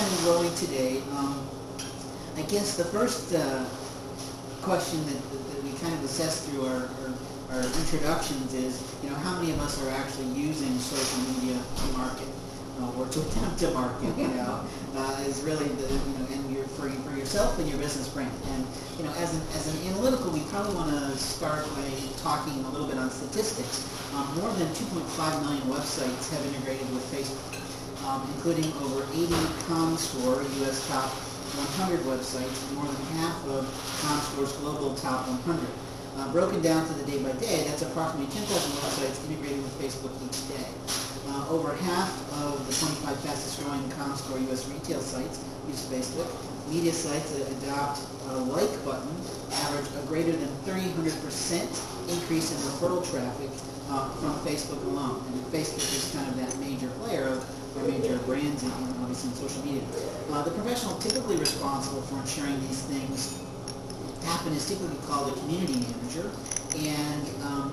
kind of rolling today. I guess the first question that we kind of assess through our introductions is, how many of us are actually using social media to market or to attempt to market? Is really and for yourself and your business brand. And as an analytical, we probably want to start by talking a little bit on statistics. More than 2.5 million websites have integrated with Facebook, including over 80 ComScore U.S. top 100 websites, and more than half of ComScore's global top 100. Broken down to the day by day, that's approximately 10,000 websites integrated with Facebook each day. Over half of the 25 fastest growing ComScore U.S. retail sites use Facebook. Media sites that adopt a like button average a greater than 300% increase in referral traffic from Facebook alone. And Facebook is kind of that major player of our major brands and obviously in social media. The professional typically responsible for ensuring these things happen is typically called a community manager, and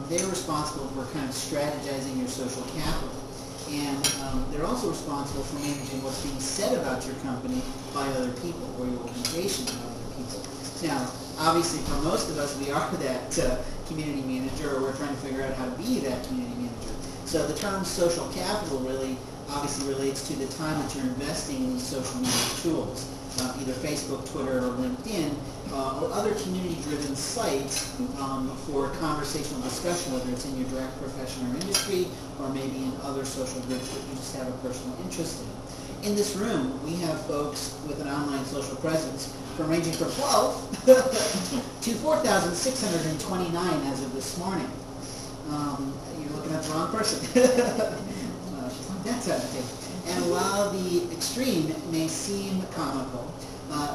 they're responsible for kind of strategizing your social capital. And they're also responsible for managing what's being said about your company by other people or your organization by other people. Now, obviously for most of us, we are that community manager, or we're trying to figure out how to be that community manager. So the term social capital really obviously relates to the time that you're investing in these social media tools, either Facebook, Twitter, or LinkedIn, or other community-driven sites for conversational discussion, whether it's in your direct profession or industry, or maybe in other social groups that you just have a personal interest in. In this room, we have folks with an online social presence from ranging from 12 to 4,629 as of this morning. You're looking at the wrong person. She's not that side of the table. And while the extreme may seem comical,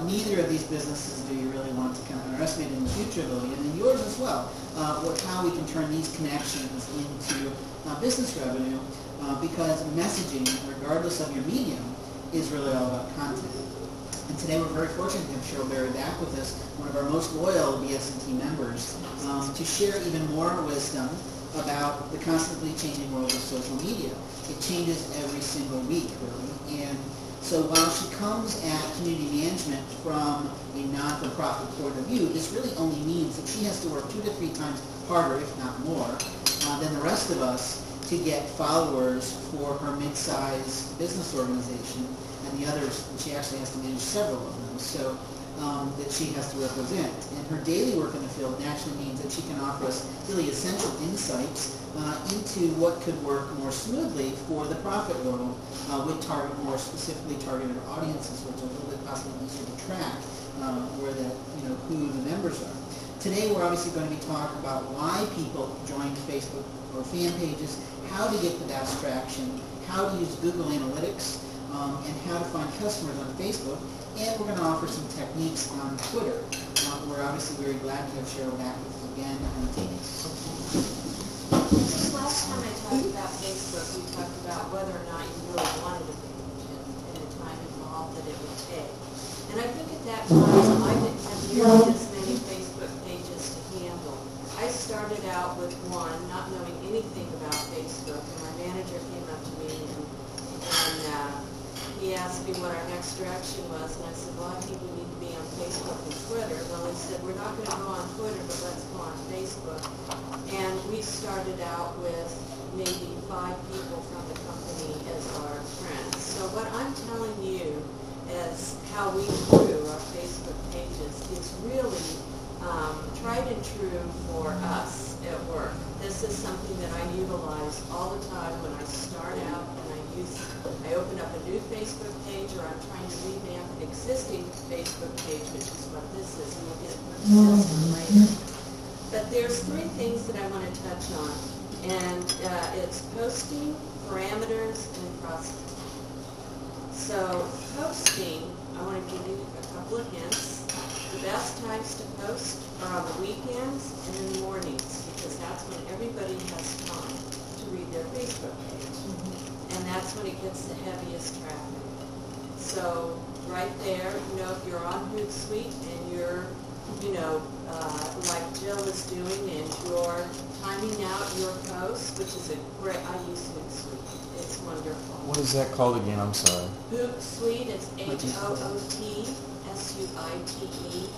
neither of these businesses do you really want to kind of underestimate in the future, Lillian, and yours as well, how we can turn these connections into business revenue, because messaging, regardless of your medium, is really all about content. And today we're very fortunate to have Cheryl Berry back with us, one of our most loyal BS&T members, to share even more wisdom about the constantly changing world of social media. It changes every single week, really. And so while she comes at community management from a not-for-profit point of view, this really only means that she has to work 2 to 3 times harder, if not more, than the rest of us to get followers for her mid-sized business organization, and the others, and she actually has to manage several of them. So that she has to represent. And her daily work in the field naturally means that she can offer us really essential insights into what could work more smoothly for the profit world with more specifically targeted audiences, which are a little bit possibly easier to track where that, who the members are. Today we're obviously going to be talking about why people join Facebook or fan pages, how to get the best traction, how to use Google Analytics, and how to find customers on Facebook. And we're going to offer some techniques on Twitter. We're obviously very glad to have Cheryl back with us again. Last time I talked about Facebook, we talked about whether or not you really wanted a page and the time involved that it would take. And I think at that time, I didn't have nearly as many Facebook pages to handle. I started out with one, not knowing anything about Facebook, and my manager came up to me and he asked me what our next direction was, and I said, well, I think we need to be on Facebook and Twitter. Well, he said, we're not going to go on Twitter, but let's go on Facebook. And we started out with maybe 5 people from the company as our friends. So what I'm telling you is how we grew our Facebook pages is really tried and true for us at work. This is something that I utilize all the time when I start out and I open up a new Facebook page, or I'm trying to revamp an existing Facebook page, which is what this is, and we'll get into this later. But there's 3 things that I want to touch on, and it's posting, parameters, and process. So posting, I want to give you a couple of hints. The best times to post are on the weekends and in the mornings, because that's when everybody has time to read their Facebook page. And that's when it gets the heaviest traffic. So right there, if you're on Hootsuite and you're like Jill is doing, and you're timing out your posts, which is a great, I use Hootsuite. It's wonderful. What is that called again? I'm sorry. Hootsuite, it's Hootsuite,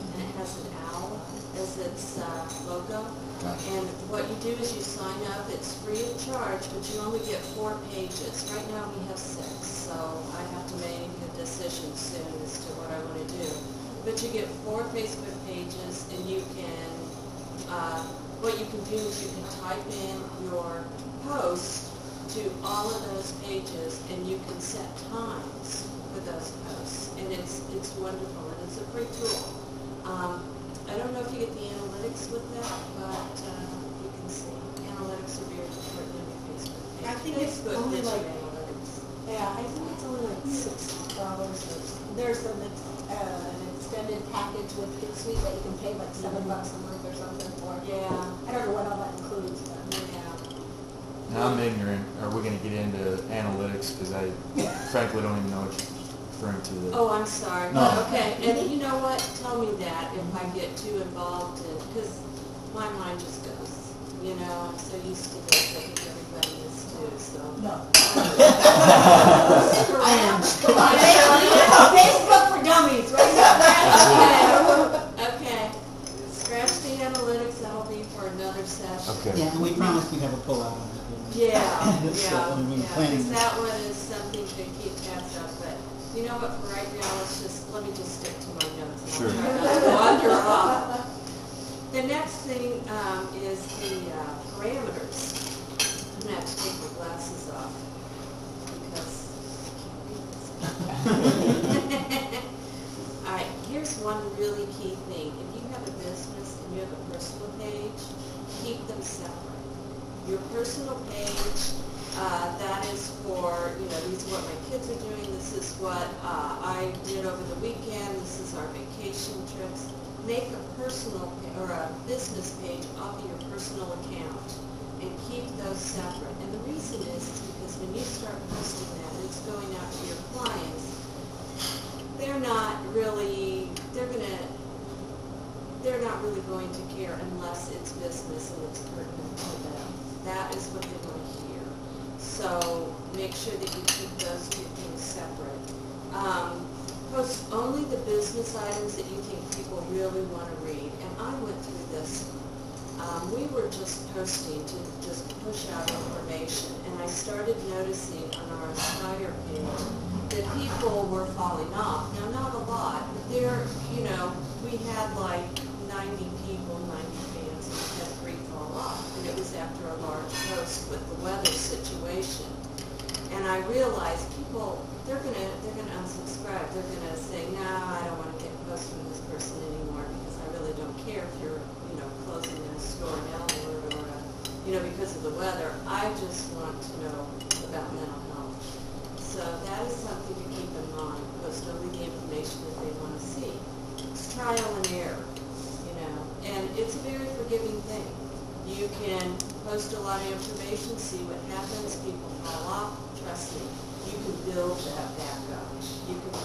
and it has an owl as its logo. Gotcha. And what you do is you sign up, it's free of charge, but you only get 4 pages. Right now we have 6, so I have to make a decision soon as to what I want to do. But you get 4 Facebook pages, and you can, what you can do is you can type in your post to all of those pages, and you can set times for those posts. And it's wonderful, and it's a free tool. I don't know if you get the analytics with that, but you can see. Analytics are very important on your Facebook page. I think it's Facebook only gets your like, analytics. yeah, I think it's only like $6. There's an extended package with Hootsuite that you can pay like $7 a month or something for. Yeah. I don't know what all that includes, but. Yeah. Now I'm ignorant. Are we going to get into analytics? Because I frankly don't even know what you're referring to there. Oh, I'm sorry. No. Okay, and you know what? Tell me that if I get too involved in, because my mind just goes, I'm so used to this, I think everybody is too, so. No. I am. Come on, Facebook for dummies, right? Okay. Scratch the analytics, that'll be for another session. Okay. Yeah, and we promised we'd have a pull-out on that. Yeah, So, when we were planning because this. that one is something to keep tabs of, but you know what, for right now, let me just stick to my notes. And Sure. I'll try not to wander off. The next thing is the parameters. I'm going to have to take my glasses off because I can't read this. All right, here's one really key thing. If you have a business and you have a personal page, keep them separate. Your personal page, that is for, these are what my kids are doing, this is what I did over the weekend, this is our vacation trips. Make a personal or a business page off of your personal account and keep those separate. And the reason is because when you start posting that, it's going out to your clients, they're not really going to care unless it's business and it's pertinent to them. That is what they want to hear. So make sure that you keep those 2 things separate. Post only the business items that you think people really want to read. And I went through this. We were just posting to just push out information. And I started noticing on our Inspire page that people were falling off. Now, not a lot, but we had like 90 people, 90 fans, and we had 3 fall off. And it was after a large post with the weather situation. And I realized people, they're gonna unsubscribe. They're gonna say, no, I don't want to get posts from this person anymore because I really don't care if you're, closing a store in Elmwood or, because of the weather. I just want to know about mental health. So that is something to keep in mind. Post only the information that they want to see. It's trial and error, and it's a very forgiving thing. You can post a lot of information, see what happens, people fall off. Trust me, you can build that back up.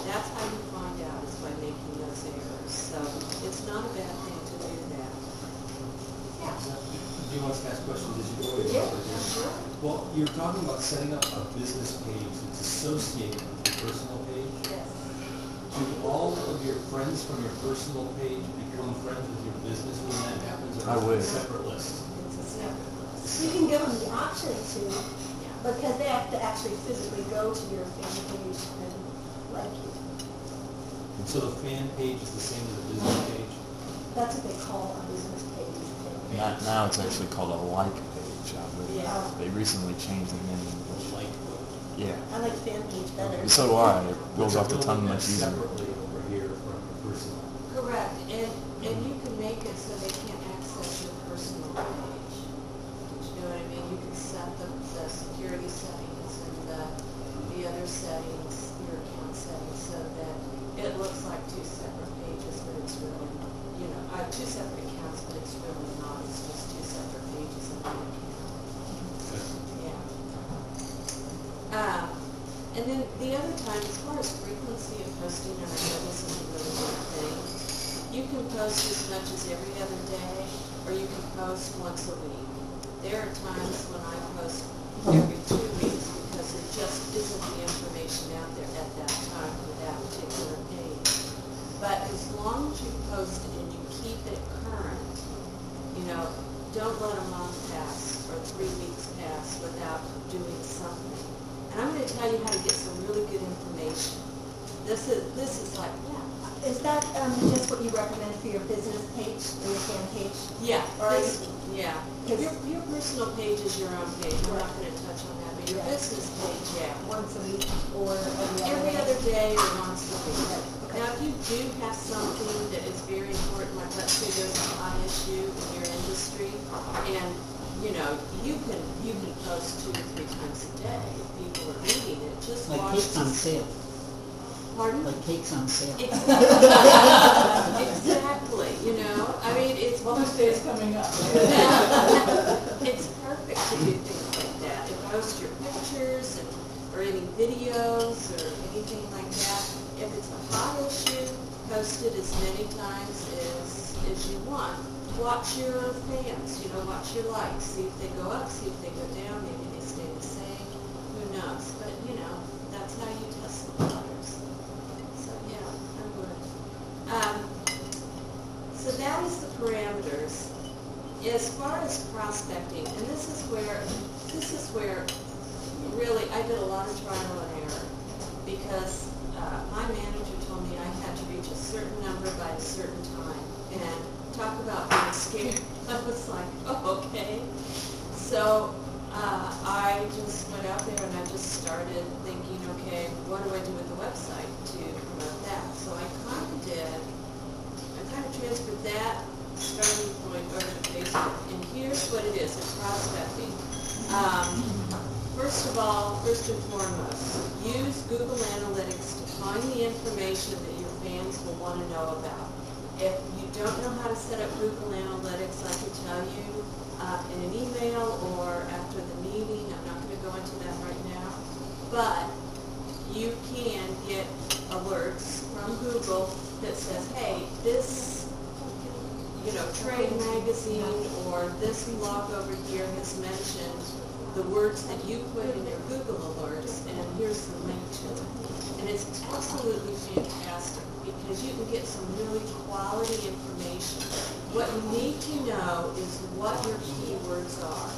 That's how you find out is by making those errors. So it's not a bad thing to do that. Yeah. Do you want us to ask questions as you go away? Yeah, sure. Well, you're talking about setting up a business page that's associated with your personal page. Yes. Do all of your friends from your personal page become friends with your business when that happens? I would. Or is it a separate list? It's a separate list. You can give them the option to, because they have to actually physically go to your fan page and like you. And so the fan page is the same as the business page? That's what they call a business page. Now it's actually called a like page. Yeah. They recently changed the name. Like, Yeah. I like fan page better. So do I. It goes off the building tongue that much easier. separately over here from your personal. Correct, and you can make it so they can't access your personal page. You know what I mean? You can set the security settings and the other settings, your account settings, so that it looks like 2 separate pages, but it's really, 2 separate accounts, but it's really not. It's just 2 separate pages in one account. Yeah. And then the other time, as far as frequency of posting on our post as much as every other day, or you can post once a week. There are times when I post every 2 weeks because there just isn't the information out there at that time for that particular page. But as long as you post it and you keep it current, you know, don't let a month pass or 3 weeks pass without doing something. And I'm going to tell you how to get some really good information. This is like, Is that just what you recommend for your business page, or your fan page? yeah, Or yeah. Your personal page is your own page. I'm not going to touch on that, but your Yeah. business page, yeah. once a week or Every other day or once a week. Okay. Now, if you do have something that is very important, like let's say there's a hot issue in your industry, and you know you can post 2 to 3 times a day if people are reading it. Just Like watch cakes on sale. Pardon? Like cakes on sale. Exactly. You know, I mean, it's Mother's Day is coming up. it's perfect to do things like that. And post your pictures or any videos or anything like that. If it's a hot issue, post it as many times as you want. Watch your fans, you know, watch your likes. See if they go up, see if they go down, maybe they stay the same. Who knows? But, you know, that's how you test the waters. So, yeah, I would. So that is the parameters. As far as prospecting, and this is where really I did a lot of trial and error, because my manager told me I had to reach a certain number by a certain time, and talk about being scared. I was like, oh, okay. So I just went out there and I just started thinking, okay, what do I do with the website to promote that? So I kind of transferred that starting point over to Facebook. And here's what it is, it's prospecting. First of all, first and foremost, use Google Analytics to find the information that your fans will want to know about. If you don't know how to set up Google Analytics, I can tell you in an email or after the meeting. I'm not going to go into that right now. But you can get alerts from Google that says, hey, this, you know, trade magazine or this blog over here has mentioned the words that you put in your Google alerts, and here's the link to it. And it's absolutely fantastic because you can get some really quality information. What you need to know is what your keywords are.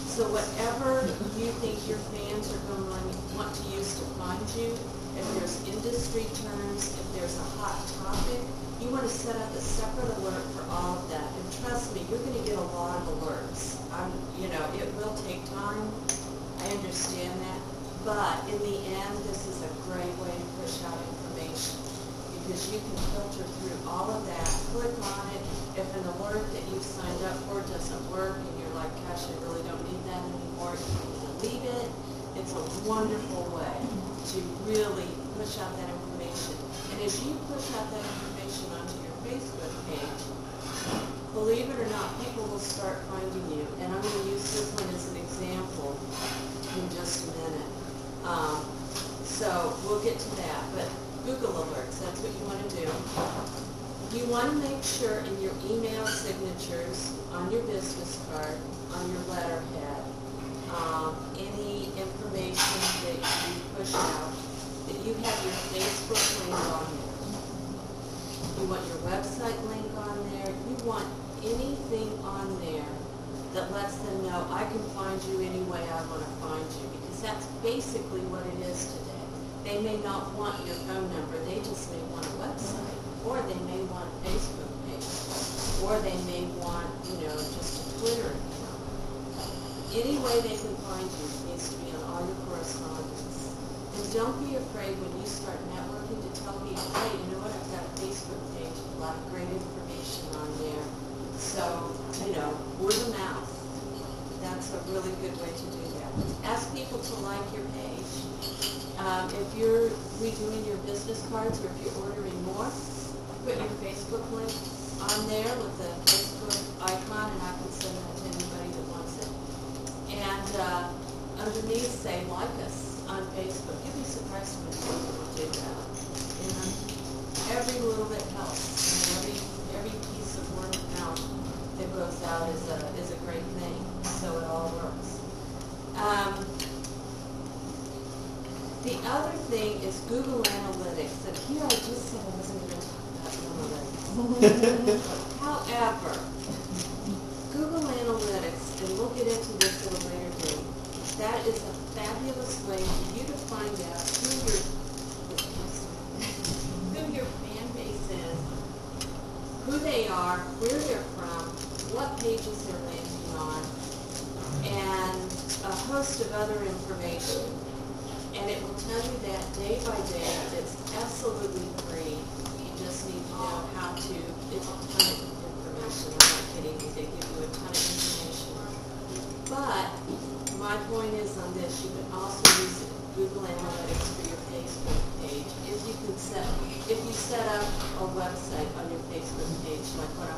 So whatever you think your fans are going to want to use to find you, if there's industry terms, if there's a hot topic, you want to set up a separate alert for all of that. And trust me, you're going to get a lot of alerts. You know, it will take time. I understand that. But in the end, this is a great way to push out information because you can filter through all of that, click on it. If an alert that you've signed up for doesn't work and you're like, gosh, I really don't need that anymore, you can delete it. It's a wonderful way to really push out that information. And as you push out that information onto your Facebook page, believe it or not, people will start finding you. And I'm going to use this one as an example in just a minute. So we'll get to that. But Google alerts, that's what you want to do. You want to make sure in your email signatures, on your business card, on your letterhead, any information that you push out, that you have your Facebook link on there. You want your website link on there. You want anything on there that lets them know I can find you any way I want to find you, because that's basically what it is today. They may not want your phone number. They just may want a website, or they may want a Facebook page, or they may want, you know, just a Twitter account. Any way they can find you needs to be on all your correspondence. And don't be afraid when you start networking to tell people, hey, you know what, I've got a Facebook page, a lot of great information on there. So, you know, word of mouth, that's a really good way to do that. Ask people to like your page. If you're redoing your business cards or if you're ordering more, put your Facebook link on there with the Facebook icon, and I can send that to anybody that wants it. And underneath, say, like us on Facebook. You'd be surprised when people will do that. You know, every little bit helps. And every piece of word of mouth that goes out is a great thing, so it all works. The other thing is Google Analytics, and here I just said I wasn't going to talk about analytics. However, Google Analytics, and we'll get into this at a later date, that is a fabulous way for you to find out who your fan base is, who they are, where they're from, what pages they're landing on, and a host of other information. And it will tell you that day by day. It's absolutely free. You just need to know how to. It's a ton of information. I'm not kidding you. They give you a ton of information. But my point is on this, you can also use Google Analytics for your Facebook page. If you set up a website on your Facebook page, like what